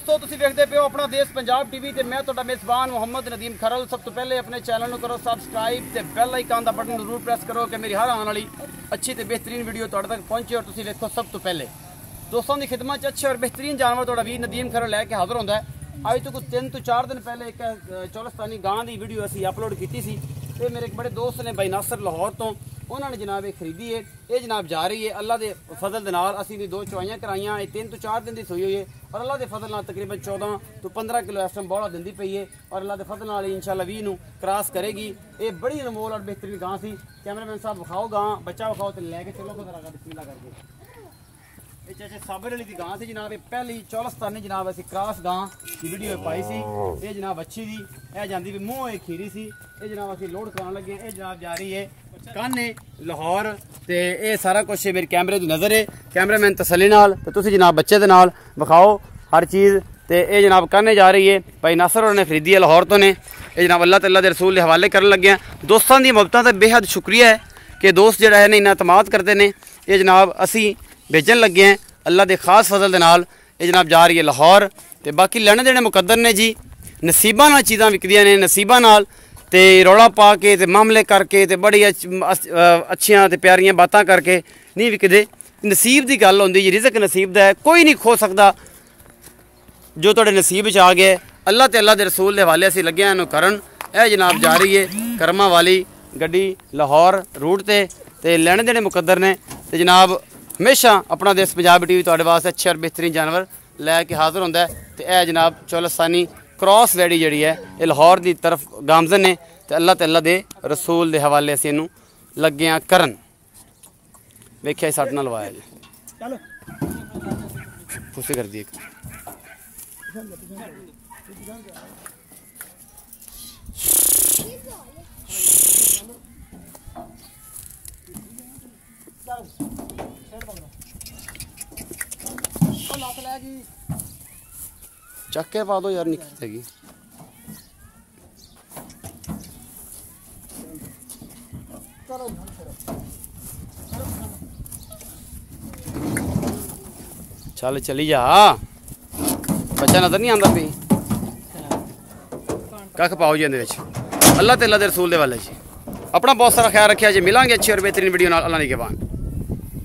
दोस्तों तुसीं वेखदे पिओ अपना देश पंजाब टीवी ते मैं तुहाडा मेज़बान मोहम्मद नदीम खरल। सब तो पहले अपने चैनल नूं करो सबसक्राइब ते बैल आइकन दा बटन जरूर प्रेस करो कि मेरी हर आने वाली अच्छी ते बेहतरीन वीडियो तुहाडे तक पहुंचे और तुसीं वेखो सब तो पहले। दोस्तों की खिदमत अच्छे और बेहतरीन जानवर तुहाडा वीर नदीम खरल लैके हाज़र होंदा है। अज तो कुछ 3 ਤੋਂ 4 दिन पहले एक चौलस्तानी गां की वीडियो असी अपलोड की सी। ये मेरे एक बड़े दोस्त ने भाई नासर लाहौर तो उन्होंने जनाब ये खरीदी है। ये जनाब जा रही है अल्लाह के फजल के नाल। असी भी 2 चवाइयां कराइयां। 3 ਤੋਂ 4 दिन की सूई हुई है और अल्लाह के फजल नाल तकरीबन 14 ਤੋਂ 15 किलो इस टाइम बौला दिंदी पई है और अल्लाह के फजल नाल इंशाल्लाह 20 ਨੂੰ क्रॉस करेगी। ये बड़ी अनमोल और बेहतरीन गां सी। कैमरामैन साहब विखाओ गां, बच्चा विखाओ तो लैके चलो खतरा का बिस्मिल्लाह करके। ये चाचे साबर वाली गां सी जनाब। ये पहली चौलस्तानी जनाब असी क्रॉस गां की वीडियो पाई सी। ये जनाब अच्छी दी यह जाती भी मूँह एक खीरी सी। ये जनाब असी लोड कराने लगे। ये जनाब जा रही है कान्हे लाहौर ते ये सारा कुछ मेरे कैमरे की नज़र है। कैमरामैन तसल्ली नाल ते तुसी जनाब बच्चे दे नाल विखाओ हर चीज़। तो ये जनाब कान्हे जा रही है भाई नासर होर ने खरीदी है लाहौर तो ने। ये जनाब अल्लाह तआला दे रसूल के हवाले करन लगे हैं। दोस्तों की मुहब्बतां दा बेहद शुक्रिया है कि दोस्त जिहड़ा है इन्ना एतमाद करते हैं। ये जनाब असी भेजन लगे हैं अल्लाह के खास फजल के नाल। ये जनाब जा रही है लाहौर तो बाकी लैने देने मुकद्दर ने जी। नसीबा नाल चीज़ां विकदियां ने, नसीबा नाल ते रौला पा के ते मामले करके ते बड़ी अच्छियां ते प्यारियां बातां करके नहीं विकदे। नसीब की गल होंदी जी, रिज़क नसीब दा है, कोई नहीं खो सकता जो तुहाडे नसीब च आ गया। अल्लाह ते अल्लाह के रसूल के हवाले असीं लगे हैं करन। यह जनाब जा रही है कर्मा वाली गड्डी लाहौर रूट ते लैने देने मुकद्दर ने। ते जनाब हमेशा अपना देश पंजाब टीवी तुहाडे वास्ते अच्छे और बेहतरीन जानवर लैके हाज़र होंदा है। तो यह जनाब चौलस्तानी क्रॉस वैडी जी है ये लाहौर की तरफ गामजन ने। तो अल्लाह तआला दे रसूल के हवाले असीं इनू लगे हैं करन। वेख्या सट ना लवाया जी खुशी कर दी। चक्के पा दो यार निकली थी। चल चली जा, बच्चा नजर नहीं आता पी। कख पाओ जी अंदर अल्लाह ते अल्लाह दे रसूल दे वाले जी। अपना बहुत सारा ख्याल रखिया जी। मिलांगे अच्छी और बेहतरीन वीडियो नाल। अल्लाह निगहबान।